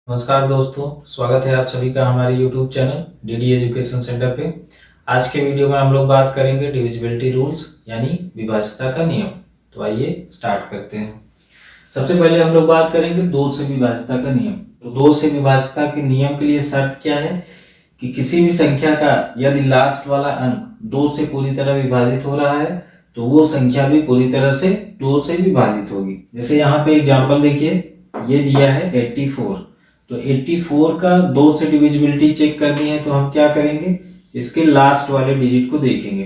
नमस्कार दोस्तों, स्वागत है आप सभी का हमारे YouTube channel DD education centre पे। आज के वीडियो में हम लोग बात करेंगे डिविजिबिलिटी रूल्स यानी विभाज्यता का नियम। तो आइए स्टार्ट करते हैं। सबसे पहले हम लोग बात करेंगे दो से विभाज्यता का नियम। तो दो से विभाज्यता के नियम के लिए शर्त क्या है कि किसी भी संख्या का यदि लास्ट वाला अंक दो से पूरी तरह विभाजित हो रहा है तो वो संख्या भी पूरी तरह से दो से विभाजित होगी। जैसे यहाँ पे एग्जाम्पल देखिए, ये दिया है 84। तो 84 का दो से डिविजिबिलिटी चेक करनी है तो हम क्या करेंगे, इसके लास्ट वाले डिजिट को देखेंगे।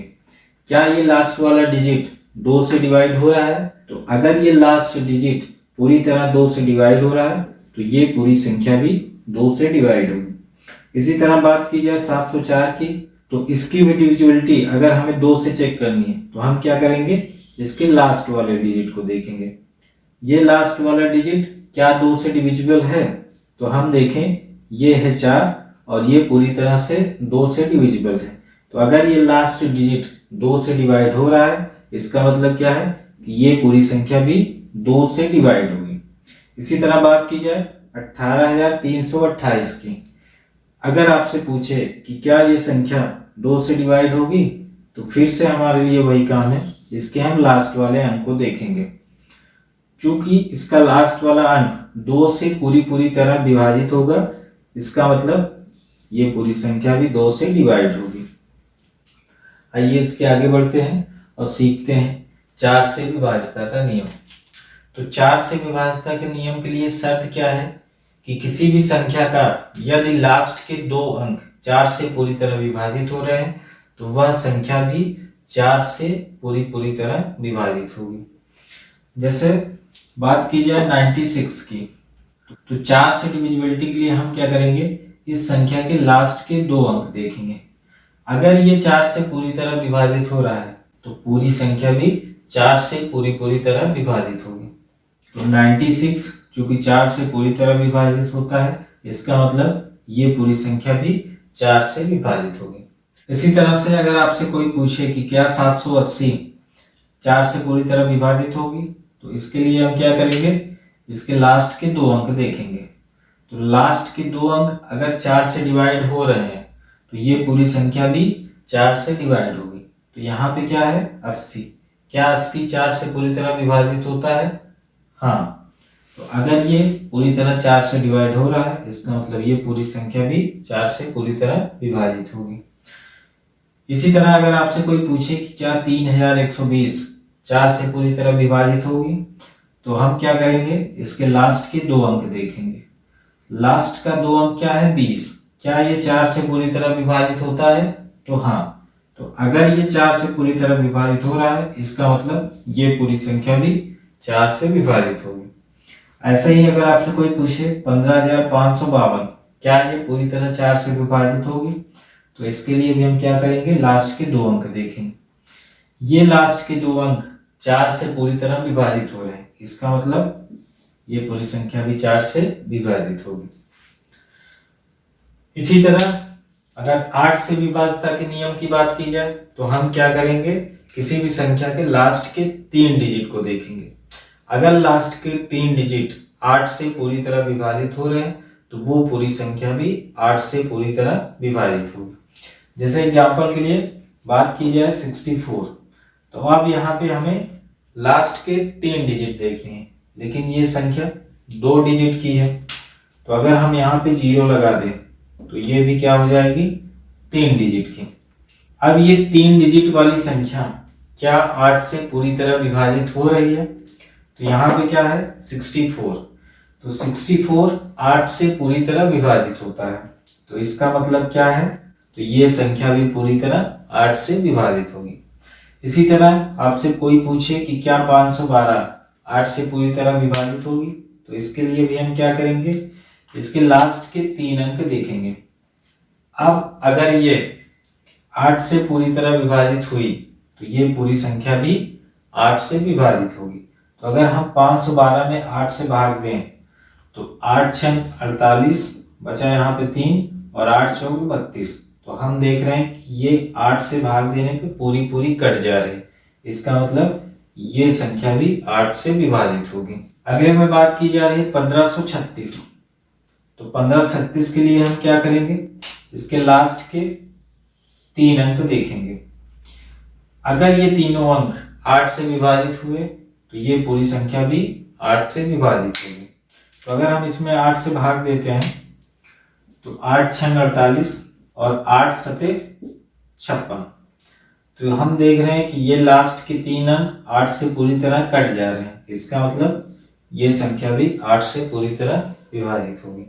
क्या ये लास्ट वाला डिजिट दो से डिवाइड हो रहा है? तो अगर ये लास्ट डिजिट पूरी तरह दो से डिवाइड हो रहा है तो ये पूरी संख्या भी दो से डिवाइड होगी। इसी तरह बात की जाए 704 की, तो इसकी भी डिविजिबिलिटी अगर हमें दो से चेक करनी है तो हम क्या करेंगे, इसके लास्ट वाले डिजिट को देखेंगे। ये लास्ट वाला डिजिट क्या दो से डिविजिबल है? तो हम देखें, ये है 4 और ये पूरी तरह से दो से डिविजिबल है। तो अगर ये लास्ट डिजिट दो से डिवाइड हो रहा है, इसका मतलब क्या है कि ये पूरी संख्या भी दो से डिवाइड होगी। इसी तरह बात की जाए 18,328 की, अगर आपसे पूछे कि क्या ये संख्या दो से डिवाइड होगी, तो फिर से हमारे लिए वही काम है, इसके हम लास्ट वाले अंक को देखेंगे। चूंकि इसका लास्ट वाला अंक दो से पूरी तरह विभाजित होगा, इसका मतलब ये पूरी संख्या भी दो से डिवाइड होगी। आइए इसके आगे बढ़ते हैं और सीखते हैं 4 से विभाज्यता का नियम। तो 4 से विभाज्यता के नियम के लिए शर्त क्या है कि किसी भी संख्या का यदि लास्ट के दो अंक 4 से पूरी तरह विभाजित हो रहे हैं तो वह संख्या भी 4 से पूरी तरह विभाजित होगी। जैसे बात की जाए 96 की, तो 4 से डिविजिबिलिटी के लिए हम क्या करेंगे, इस संख्या के लास्ट के दो अंक देखेंगे। अगर ये 4 से पूरी तरह विभाजित हो रहा है तो पूरी संख्या भी 4 से पूरी तरह विभाजित होगी। तो 96 चूंकि 4 से पूरी तरह विभाजित होता है, इसका मतलब ये पूरी संख्या भी 4 से विभाजित होगी। इसी तरह से अगर आपसे कोई पूछे कि क्या 780 4 से पूरी तरह विभाजित होगी, तो इसके लिए हम क्या करेंगे, इसके लास्ट के दो अंक देखेंगे। तो लास्ट के दो अंक अगर 4 से डिवाइड हो रहे हैं तो ये पूरी संख्या भी 4 से डिवाइड होगी। तो यहाँ पे क्या है 80, क्या 80 4 से पूरी तरह विभाजित होता है? हाँ। तो अगर ये पूरी तरह 4 से डिवाइड हो रहा है, इसका मतलब ये पूरी संख्या भी 4 से पूरी तरह विभाजित होगी। इसी तरह अगर आपसे कोई पूछे कि क्या 3120 4 से पूरी तरह विभाजित होगी, तो हम क्या करेंगे, इसके लास्ट के दो अंक देखेंगे। लास्ट का दो अंक क्या है 20, क्या ये 4 से पूरी तरह विभाजित होता है? तो हाँ। तो अगर ये 4 से पूरी तरह विभाजित हो रहा है, इसका मतलब ये पूरी संख्या भी 4 से विभाजित होगी। ऐसे ही अगर आपसे कोई पूछे 15,552 क्या ये पूरी तरह 4 से विभाजित होगी, तो इसके लिए भी हम क्या करेंगे, लास्ट के दो अंक देखेंगे। ये लास्ट के दो अंक 4 से पूरी तरह विभाजित हो रहे हैं, इसका मतलब ये पूरी संख्या भी 4 से विभाजित होगी। इसी तरह अगर 8 से विभाज्यता के नियम की बात की जाए तो हम क्या करेंगे, किसी भी संख्या के लास्ट के 3 डिजिट को देखेंगे। अगर लास्ट के 3 डिजिट 8 से पूरी तरह विभाजित हो रहे हैं तो वो पूरी संख्या भी 8 से पूरी तरह विभाजित होगी। जैसे एग्जाम्पल के लिए बात की जाए 64, तो अब यहाँ पे हमें लास्ट के 3 डिजिट देखने हैं, लेकिन ये संख्या 2 डिजिट की है। तो अगर हम यहाँ पे 0 लगा दें तो ये भी क्या हो जाएगी, 3 डिजिट की। अब ये 3 डिजिट वाली संख्या क्या 8 से पूरी तरह विभाजित हो रही है? तो यहाँ पे क्या है 64, तो 64 8 से पूरी तरह विभाजित होता है। तो इसका मतलब क्या है, तो ये संख्या भी पूरी तरह 8 से विभाजित होगी। इसी तरह आपसे कोई पूछे कि क्या 512 8 से पूरी तरह विभाजित होगी, तो इसके लिए भी हम क्या करेंगे, इसके लास्ट के 3 अंक देखेंगे। अब अगर ये 8 से पूरी तरह विभाजित हुई तो ये पूरी संख्या भी 8 से विभाजित होगी। तो अगर हम 512 में 8 से भाग दें तो 8 छंग 48, बचा यहाँ पे 3 और 8 चौक 32। तो हम देख रहे हैं कि ये 8 से भाग देने पे पूरी कट जा रही है, इसका मतलब ये संख्या भी 8 से विभाजित होगी। अगले में बात की जा रही है 1536। तो 1536 के लिए हम क्या करेंगे, इसके लास्ट के 3 अंक देखेंगे। अगर ये तीनों अंक 8 से विभाजित हुए तो ये पूरी संख्या भी 8 से विभाजित होगी। तो अगर हम इसमें 8 से भाग देते हैं तो 8 छंग 48 और 8 सते 56। तो हम देख रहे हैं कि ये लास्ट के 3 अंक 8 से पूरी तरह कट जा रहे हैं। इसका मतलब ये संख्या भी 8 से पूरी तरह विभाजित होगी।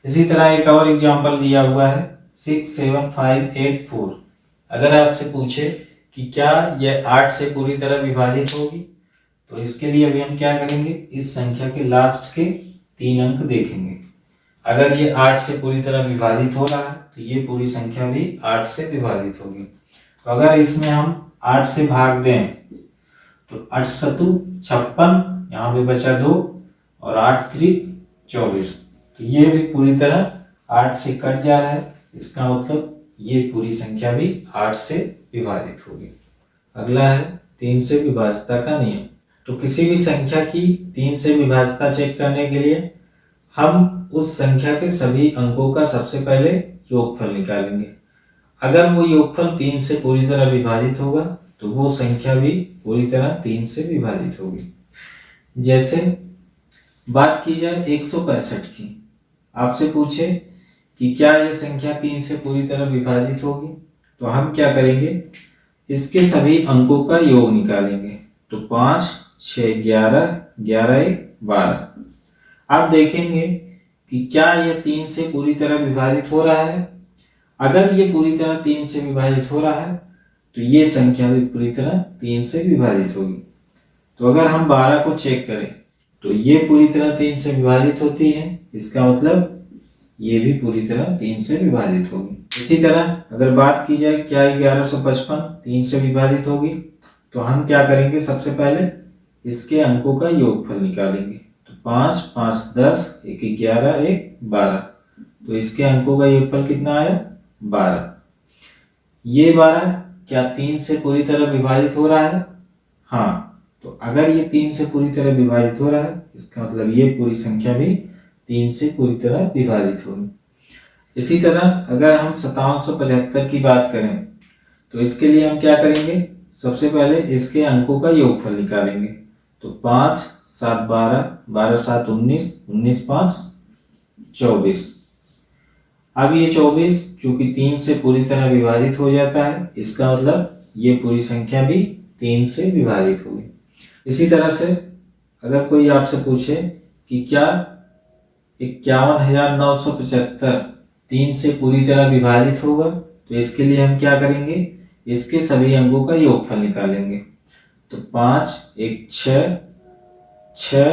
इसी तरह एक और एग्जांपल दिया हुआ है 67584। अगर आपसे पूछे कि क्या यह 8 से पूरी तरह विभाजित होगी, तो इसके लिए अभी हम क्या करेंगे, इस संख्या के लास्ट के 3 अंक देखेंगे। अगर ये 8 से पूरी तरह विभाजित हो रहा है तो ये पूरी संख्या भी 8 से विभाजित होगी। तो अगर इसमें हम 8 से भाग दें तो 8 सतु 56, यहाँ पे बचा 2 और 8 त्रिक 24। तो ये भी पूरी तरह 8 से कट जा रहा है। इसका मतलब ये पूरी संख्या भी 8 से विभाजित होगी। अगला है 3 से विभाज्यता का नियम। तो किसी भी संख्या की 3 से विभाज्यता चेक करने के लिए हम उस संख्या के सभी अंकों का सबसे पहले योगफल निकालेंगे। अगर वो योगफल 3 से पूरी तरह विभाजित होगा तो वो संख्या भी पूरी तरह 3 से विभाजित होगी। जैसे बात की जाए 165 की, आपसे पूछे कि क्या यह संख्या 3 से पूरी तरह विभाजित होगी, तो हम क्या करेंगे, इसके सभी अंकों का योग निकालेंगे। तो 5 6 11 11 1 12। आप देखेंगे कि क्या यह 3 से पूरी तरह विभाजित हो रहा है। अगर ये पूरी तरह 3 से विभाजित हो रहा है तो ये संख्या भी पूरी तरह 3 से विभाजित होगी। तो अगर हम 12 को चेक करें तो ये पूरी तरह 3 से विभाजित होती है। इसका मतलब ये भी पूरी तरह 3 से विभाजित होगी। इसी तरह अगर बात की जाए क्या 1155 3 से विभाजित होगी, तो हम क्या करेंगे, सबसे पहले इसके अंकों का योगफल निकालेंगे। तो 5 5 10 1 11 1 12। तो इसके अंकों का योगफल कितना आया, 12। ये 12 क्या 3 से पूरी तरह विभाजित हो रहा है? हाँ। तो अगर ये 3 से पूरी तरह विभाजित हो रहा है, इसका मतलब ये पूरी संख्या भी 3 से पूरी तरह विभाजित होगी। इसी तरह अगर हम 5775 की बात करें तो इसके लिए हम क्या करेंगे, सबसे पहले इसके अंकों का योगफल निकालेंगे। तो 5 7 12 12 7 19 19 5 24। अब ये 24 चूंकि 3 से पूरी तरह विभाजित हो जाता है, इसका मतलब ये पूरी संख्या भी 3 से विभाजित होगी। इसी तरह से अगर कोई आपसे पूछे कि क्या 51,975 3 से पूरी तरह विभाजित होगा, तो इसके लिए हम क्या करेंगे, इसके सभी अंकों का योगफल निकालेंगे। तो 5 1 6 6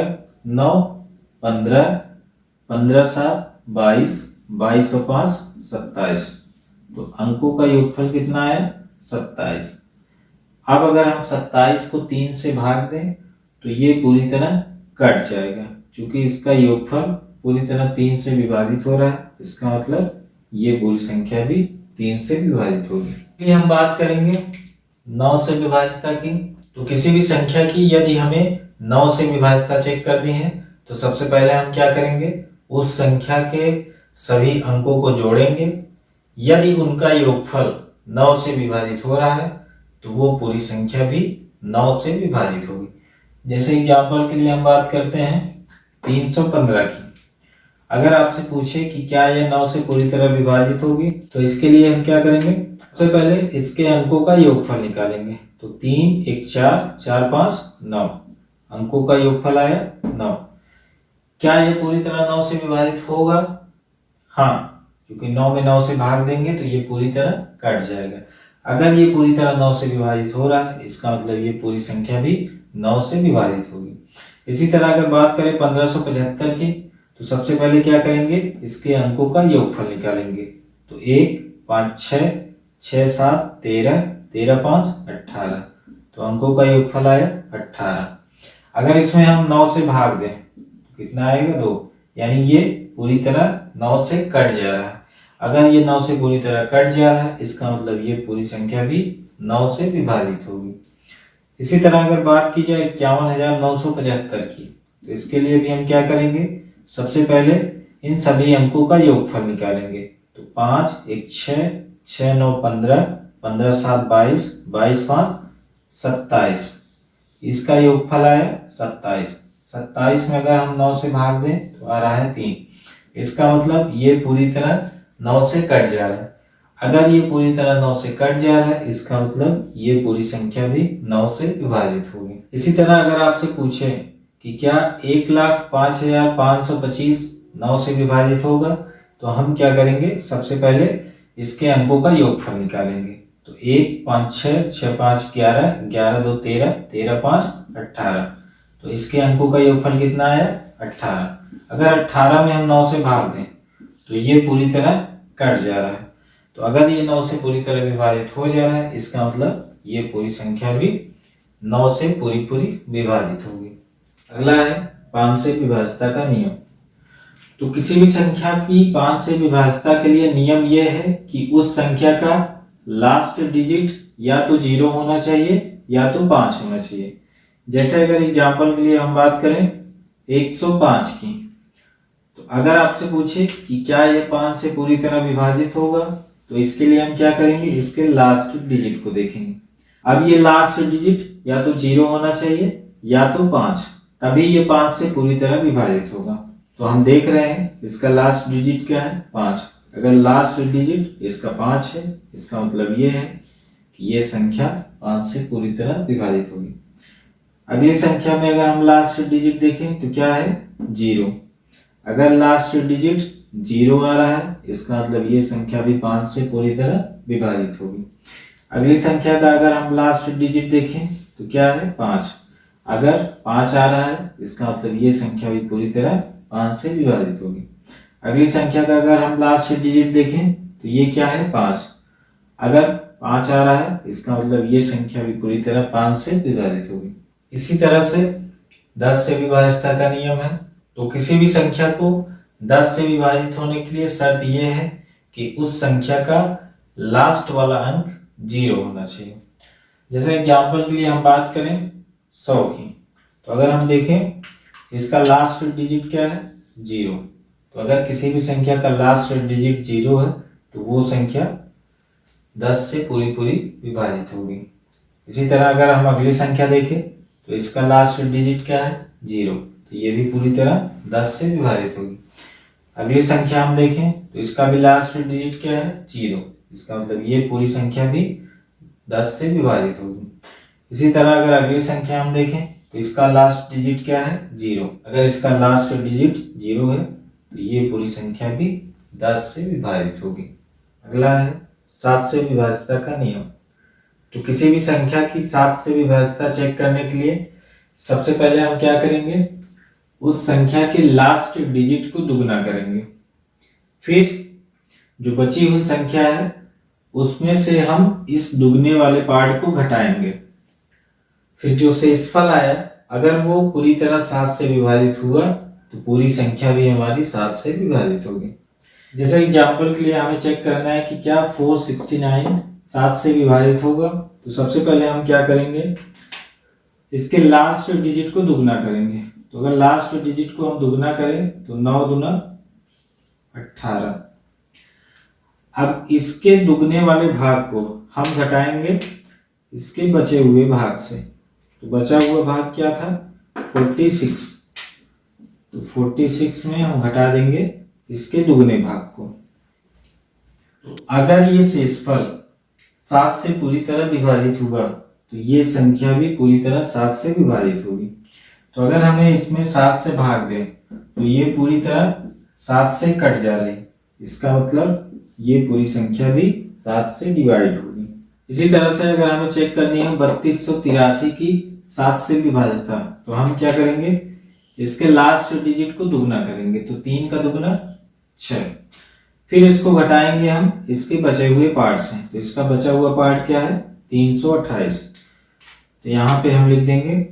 9 15 15 7 22 22 और 5 27। तो अंकों का योगफल कितना आया, 27। अब अगर हम 27 को 3 से भाग दें तो ये पूरी तरह कट जाएगा, क्योंकि इसका योगफल पूरी तरह 3 से विभाजित हो रहा है। इसका मतलब ये पूरी संख्या भी 3 से विभाजित होगी। हम बात करेंगे 9 से विभाजितता की। तो किसी भी संख्या की यदि हमें 9 से विभाजितता चेक करनी है तो सबसे पहले हम क्या करेंगे, उस संख्या के सभी अंकों को जोड़ेंगे। यदि उनका योगफल 9 से विभाजित हो रहा है तो वो पूरी संख्या भी 9 से विभाजित होगी। जैसे एग्जाम्पल के लिए हम बात करते हैं 315 की। अगर आपसे पूछे कि क्या यह 9 से पूरी तरह विभाजित होगी, तो इसके लिए हम क्या करेंगे, सबसे पहले इसके अंकों का योगफल निकालेंगे। तो 3 1 4 4 5 9। अंकों का योगफल आया 9। क्या यह पूरी तरह 9 से विभाजित होगा? हाँ, क्योंकि 9 में 9 से भाग देंगे तो ये पूरी तरह कट जाएगा। अगर ये पूरी तरह 9 से विभाजित हो रहा है, इसका मतलब ये पूरी संख्या भी 9 से विभाजित होगी। इसी तरह अगर बात करें 1575 की, तो सबसे पहले क्या करेंगे, इसके अंकों का योगफल निकालेंगे। तो 1 5 6 6 7 13 13 5 18। तो अंकों का योगफल आया 18। अगर इसमें हम 9 से भाग दें तो कितना आएगा, 2। यानी ये पूरी तरह 9 से कट जा रहा है। अगर ये 9 से पूरी तरह कट जा रहा है, इसका मतलब ये पूरी संख्या भी 9 से विभाजित होगी। इसी तरह अगर बात की जाए 51,975 की, तो इसके लिए भी हम क्या करेंगे, सबसे पहले इन सभी अंकों का योगफल निकालेंगे। तो 5 1 6, 6 9 15, 15 7 22, 22 5 27, इसका योगफल आया 27। 27 में अगर हम 9 से भाग दें तो आ रहा है 3। इसका मतलब ये पूरी तरह 9 से कट जा रहा है। अगर ये पूरी तरह 9 से कट जा रहा है, इसका मतलब ये पूरी संख्या भी 9 से विभाजित होगी। इसी तरह अगर आपसे पूछे कि क्या 1,05,525 9 से विभाजित होगा, तो हम क्या करेंगे, सबसे पहले इसके अंकों का योगफल निकालेंगे। तो 1 5 6, 6 5 11, 11 2 13, 13 5 18। तो इसके अंकों का योगफल कितना आया, 18। अगर 18 में हम 9 से भाग दें तो ये पूरी तरह कट जा रहा है। तो अगर ये 9 से पूरी तरह विभाजित हो जा रहा है, इसका मतलब ये पूरी संख्या भी 9 से पूरी विभाजित होगी। अगला है 5 से विभाज्यता का नियम। तो किसी भी संख्या की 5 से विभाज्यता के लिए नियम यह है कि उस संख्या का लास्ट डिजिट या तो 0 होना चाहिए या तो 5 होना चाहिए। जैसे अगर एग्जाम्पल के लिए हम बात करें 105 की, तो अगर आपसे पूछे कि क्या ये 5 से पूरी तरह विभाजित होगा, तो इसके लिए हम क्या करेंगे, इसके लास्ट डिजिट को देखेंगे। अब ये लास्ट डिजिट या तो 0 होना चाहिए या तो 5, तभी ये 5 से पूरी तरह विभाजित होगा। तो हम देख रहे हैं इसका लास्ट डिजिट क्या है, 5। अगर लास्ट डिजिट इसका 5 है, इसका मतलब ये है कि ये संख्या 5 से पूरी तरह विभाजित होगी। अगली संख्या में अगर हम लास्ट डिजिट देखें तो क्या है, 0। अगर लास्ट डिजिट 0 आ रहा है, इसका मतलब ये संख्या भी 5 से पूरी तरह विभाजित होगी। अगली संख्या का अगर हम लास्ट डिजिट देखें तो क्या है, 5। अगर 5 आ रहा है, इसका मतलब ये संख्या भी पूरी तरह 5 से विभाजित होगी। अगली संख्या का अगर हम लास्ट डिजिट देखें तो ये क्या है, 5। अगर 5 आ रहा है, इसका मतलब ये संख्या भी पूरी तरह 5 से विभाजित होगी। इसी तरह से 10 से विभाज्यता का नियम है। तो किसी भी संख्या को 10 से विभाजित होने के लिए शर्त यह है कि उस संख्या का लास्ट वाला अंक 0 होना चाहिए। जैसे एग्जाम्पल के लिए हम बात करें 100 की, तो अगर हम देखें इसका लास्ट डिजिट क्या है, 0। तो अगर किसी भी संख्या का लास्ट डिजिट 0 है तो वो संख्या 10 से पूरी विभाजित होगी। इसी तरह अगर हम अगली संख्या देखें तो इसका लास्ट डिजिट क्या है, 0। तो ये भी पूरी तरह 10 से विभाजित होगी। अगली संख्या हम देखें तो इसका भी लास्ट डिजिट क्या है, 0। इसका मतलब ये पूरी संख्या भी 10 से विभाजित होगी। इसी तरह अगर अगली संख्या हम देखें तो इसका लास्ट डिजिट क्या है, 0। अगर इसका लास्ट डिजिट 0 है तो ये पूरी संख्या भी 10 से विभाजित होगी। अगला है 7 से विभाज्यता का नियम। तो किसी भी संख्या की 7 से विभाज्यता चेक करने के लिए सबसे पहले हम क्या करेंगे, उस संख्या के लास्ट डिजिट को दुगना करेंगे। फिर जो बची हुई संख्या है उसमें से हम इस दुगने वाले पार्ट को घटाएंगे। फिर जो शेषफल आया, अगर वो पूरी तरह 7 से विभाजित हुआ तो पूरी संख्या भी हमारी 7 से विभाजित होगी। जैसे एग्जाम्पल के लिए हमें चेक करना है कि क्या 469 7 से विभाजित होगा। तो सबसे पहले हम क्या करेंगे, इसके लास्ट डिजिट को दुगना करेंगे। तो अगर लास्ट डिजिट को हम दुगना करें तो 9 दूना 18। अब इसके दुगने वाले भाग को हम घटाएंगे इसके बचे हुए भाग से। तो बचा हुआ भाग क्या था, 46। तो 46 में हम घटा देंगे इसके दुगने भाग को। तो अगर ये शेषफल 7 से पूरी तरह विभाजित हुआ तो ये संख्या भी पूरी तरह 7 से विभाजित होगी। तो अगर हमें इसमें 7 से भाग दें तो ये पूरी तरह 7 से कट जा रही, इसका मतलब ये पूरी संख्या भी 7 से डिवाइड होगी। इसी तरह से अगर हमें चेक करनी है 3283 की 7 से विभाज्यता, तो हम क्या करेंगे, इसके लास्ट डिजिट को दुगना करेंगे। तो 3 का दुगना 6। फिर इसको घटाएंगे हम इसके बचे हुए पार्ट से। तो इसका बचा हुआ पार्ट क्या है, 328। तो यहाँ पे हम लिख देंगे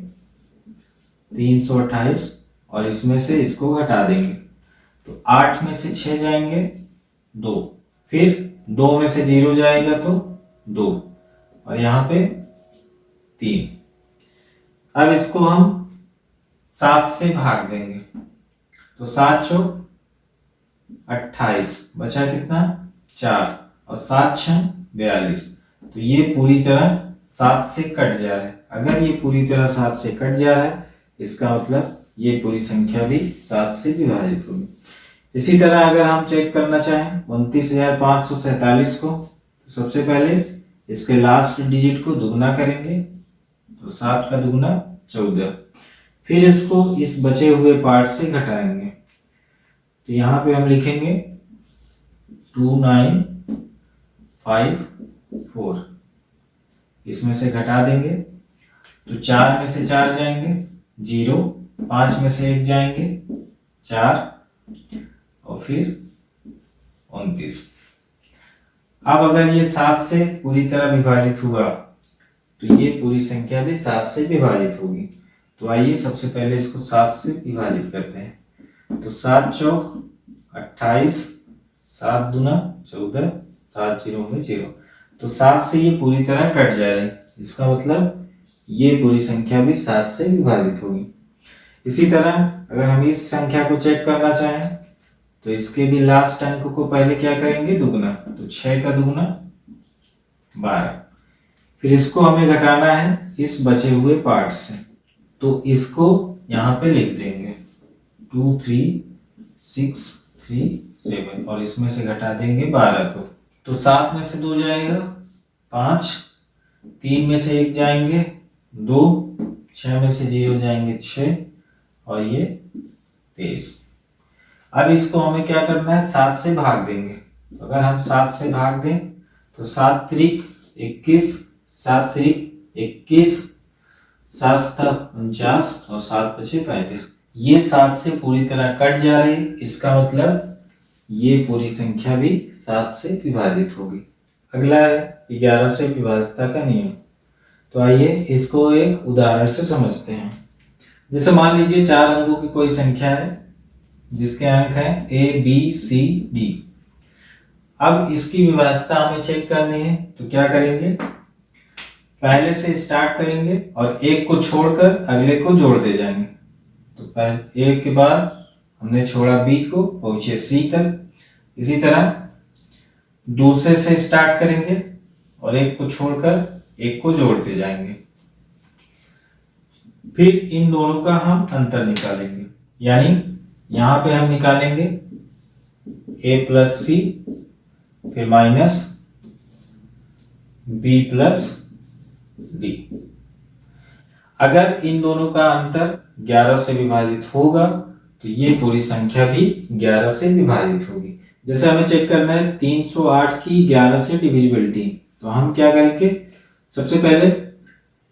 328 और इसमें से इसको घटा देंगे। तो 8 में से 6 जाएंगे 2, फिर 2 में से 0 जाएगा तो 2 और यहाँ पे 3। अब इसको हम 7 से भाग देंगे। तो 7 चौक 28, बचा कितना 4 और 7 6 42। तो ये पूरी तरह 7 से कट जा रहा है। अगर ये पूरी तरह 7 से कट जा रहा है इसका मतलब ये पूरी संख्या भी 7 से विभाजित होगी। इसी तरह अगर हम चेक करना चाहें 29,547 को, तो सबसे पहले इसके लास्ट डिजिट को दुगना करेंगे, तो 7 का दुगना 14। फिर इसको इस बचे हुए पार्ट से घटाएंगे, तो यहाँ पे हम लिखेंगे 2954, इसमें से घटा देंगे तो 4 में से 4 जाएंगे 0, 5 में से 1 जाएंगे 4 और फिर 29। अब अगर ये 7 से पूरी तरह विभाजित हुआ तो ये पूरी संख्या भी 7 से विभाजित होगी। तो आइए सबसे पहले इसको 7 से विभाजित करते हैं। तो 7 चौक 28, 7 दूना 14, 7 0 में 0। तो 7 से ये पूरी तरह कट जा रही है, इसका मतलब ये पूरी संख्या भी 7 से विभाजित होगी। इसी तरह अगर हम इस संख्या को चेक करना चाहें तो इसके भी लास्ट अंक को पहले क्या करेंगे दुगना, तो 6 का दुगना 12। फिर इसको हमें घटाना है इस बचे हुए पार्ट से, तो इसको यहाँ पे लिख देंगे 2 3 6 3 7 और इसमें से घटा देंगे 12 को। तो 7 में से 2 जाएगा 5, 3 में से 1 जाएंगे 2, 6 में से 0 जाएंगे 6 और ये 23। अब इसको हमें क्या करना है 7 से भाग देंगे। अगर हम 7 से भाग दें तो 7 त्रिक 21, 7 त्रिक 21, 7 49 और 7 पचे 35। ये 7 से पूरी तरह कट जा रही है, इसका मतलब ये पूरी संख्या भी 7 से विभाजित होगी। अगला है 11 से विभाज्यता का नियम। तो आइए इसको एक उदाहरण से समझते हैं। जैसे मान लीजिए 4 अंकों की कोई संख्या है जिसके अंक हैं A B C D। अब इसकी विभाज्यता हमें चेक करनी है, तो क्या करेंगे पहले से स्टार्ट करेंगे और एक को छोड़कर अगले को जोड़ दे जाएंगे। तो पहले A के बाद हमने छोड़ा B को, पहुंचे C तक। इसी तरह दूसरे से स्टार्ट करेंगे और एक को छोड़कर एक को जोड़ते जाएंगे। फिर इन दोनों का हम अंतर निकालेंगे, यानी यहां पे हम निकालेंगे A प्लस C, फिर माइनस B प्लस D। अगर इन दोनों का अंतर 11 से विभाजित होगा तो ये पूरी संख्या भी 11 से विभाजित होगी। जैसे हमें चेक करना है 308 की 11 से डिविजिबिलिटी, तो हम क्या करेंगे सबसे पहले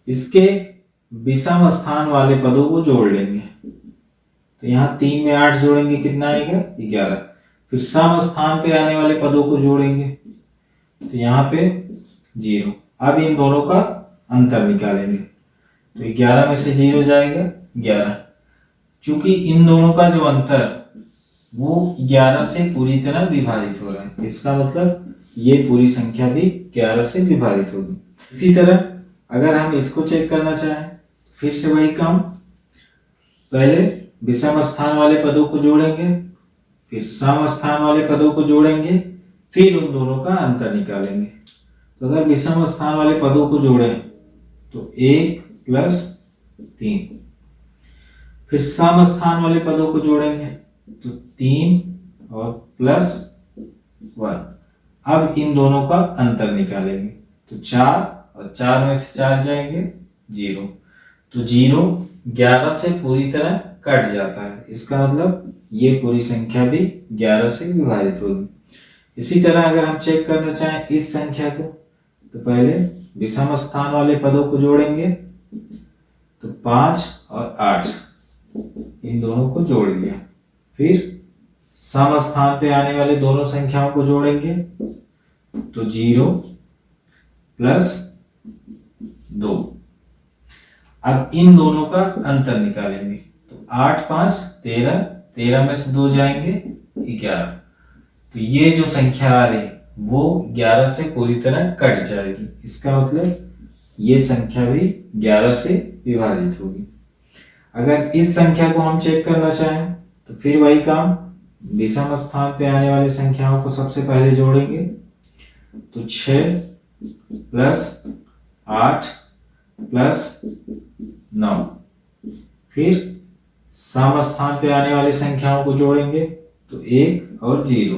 इसके विषम स्थान वाले पदों को जोड़ लेंगे। तो यहाँ 3 में 8 जोड़ेंगे कितना आएगा 11। फिर सम स्थान पे आने वाले पदों को जोड़ेंगे तो यहाँ पे 0। अब इन दोनों का अंतर निकालेंगे, तो 11 में से 0 जाएगा 11। चूंकि इन दोनों का जो अंतर वो 11 से पूरी तरह विभाजित हो रहा है, इसका मतलब ये पूरी संख्या भी 11 से विभाजित होगी। इसी तरह अगर हम इसको चेक करना चाहें फिर से वही काम, पहले विषम स्थान वाले पदों को जोड़ेंगे, फिर सम स्थान वाले पदों को जोड़ेंगे, फिर उन दोनों का अंतर निकालेंगे। तो अगर विषम स्थान वाले पदों को जोड़ें तो 1 प्लस 3, फिर सम स्थान वाले पदों को जोड़ेंगे तो 3 और प्लस 1। अब इन दोनों का अंतर निकालेंगे तो 4 और 4 में से 4 जाएंगे 0। तो 0 11 से पूरी तरह कट जाता है, इसका मतलब ये पूरी संख्या भी 11 से विभाजित होगी। इसी तरह अगर हम चेक करना चाहें इस संख्या को, तो पहले विषम स्थान वाले पदों को जोड़ेंगे तो 5 और 8 इन दोनों को जोड़ लिया। फिर सम स्थान पे आने वाले दोनों संख्याओं को जोड़ेंगे तो 0 प्लस 2। अब इन दोनों का अंतर निकालेंगे तो 8 5 13, 13 में से 2 जाएंगे 11। तो ये जो संख्या आ रही वो 11 से पूरी तरह कट जाएगी, इसका मतलब ये संख्या भी 11 से विभाजित होगी। अगर इस संख्या को हम चेक करना चाहें तो फिर वही काम, विषम स्थान पे आने वाली संख्याओं को सबसे पहले जोड़ेंगे। तो 6 प्लस 8 प्लस 9। फिर सम स्थान पे आने वाली संख्याओं को जोड़ेंगे। तो 1 और 0,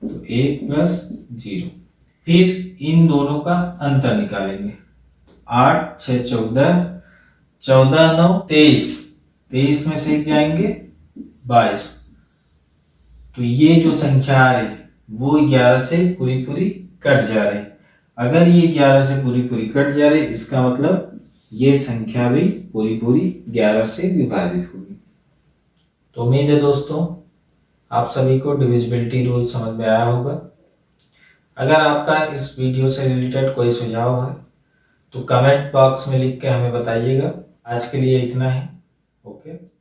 तो 1 प्लस 0। फिर इन दोनों का अंतर निकालेंगे। 8 6 14, 14 9 23, 23 में से जाएंगे 22। तो ये जो संख्या आ रही वो 11 से पूरी पूरी कट जा रही। अगर ये 11 से पूरी पूरी कट जा रही, इसका मतलब ये संख्या भी पूरी पूरी 11 से विभाजित होगी। तो उम्मीद है दोस्तों आप सभी को डिविजिबिलिटी रूल समझ में आया होगा। अगर आपका इस वीडियो से रिलेटेड कोई सुझाव है तो कमेंट बॉक्स में लिख के हमें बताइएगा। आज के लिए इतना ही। ओके।